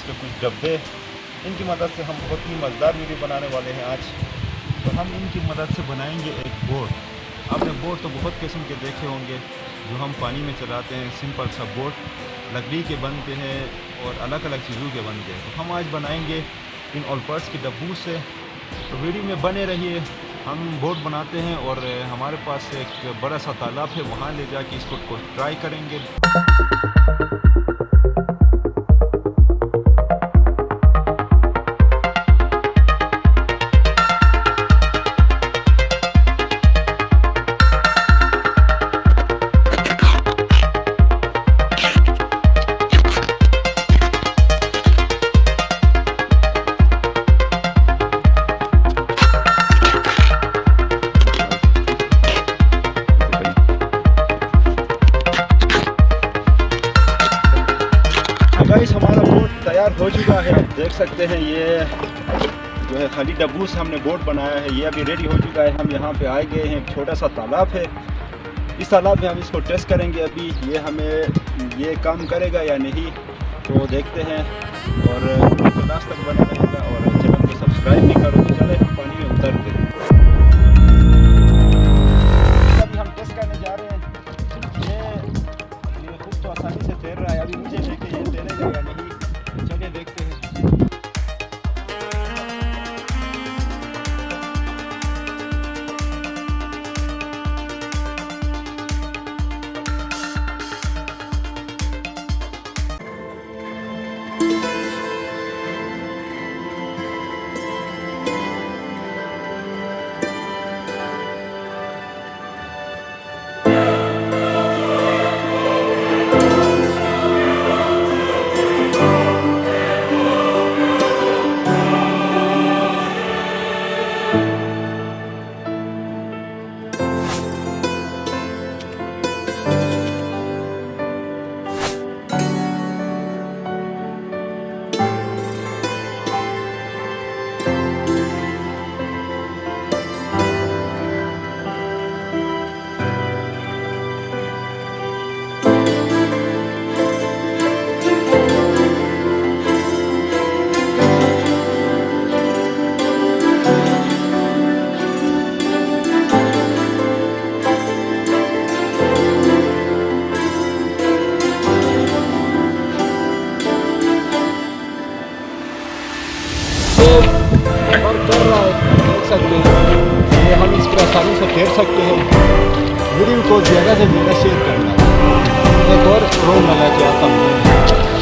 इसके कुछ डब्बे, इनकी मदद से हम बहुत ही मज़ेदार वीडियो बनाने वाले हैं आज। तो हम इनकी मदद से बनाएंगे एक बोट। आपने बोट तो बहुत किस्म के देखे होंगे जो हम पानी में चलाते हैं। सिंपल सा बोट लकड़ी के बनते हैं और अलग अलग चीज़ों के बनते हैं। तो हम आज बनाएंगे इन ऑलपर्स के डब्बू से। तो वीडियो में बने रहिए। हम बोट बनाते हैं और हमारे पास एक बड़ा सा तालाब है, वहाँ ले जाके इसको ट्राई करेंगे। गाइस हमारा बोट तैयार हो चुका है। आप देख सकते हैं ये जो है खाली डब्बू से हमने बोट बनाया है, ये अभी रेडी हो चुका है। हम यहाँ पे आए गए हैं, एक छोटा सा तालाब है। इस तालाब में हम इसको टेस्ट करेंगे अभी ये हमें ये काम करेगा या नहीं, तो देखते हैं। और तो लास्ट तक बना रहेगा और चैनल को सब्सक्राइब भी करो। तो चले हम पानी में उतरते हैं। अभी हम टेस्ट करने जा रहे हैं। ये खुद तो आसानी से तैर रहा है, अभी मुझे लेके ये तैरेगा या नहीं, चलिए देखते हैं। और कर रहा है, देख सकते हैं ये हम इस पर आसानी से तैर सकते हैं। वीडियो को ज़्यादा से ज़्यादा शेयर करना। एक और रोड लगा के आता हूँ।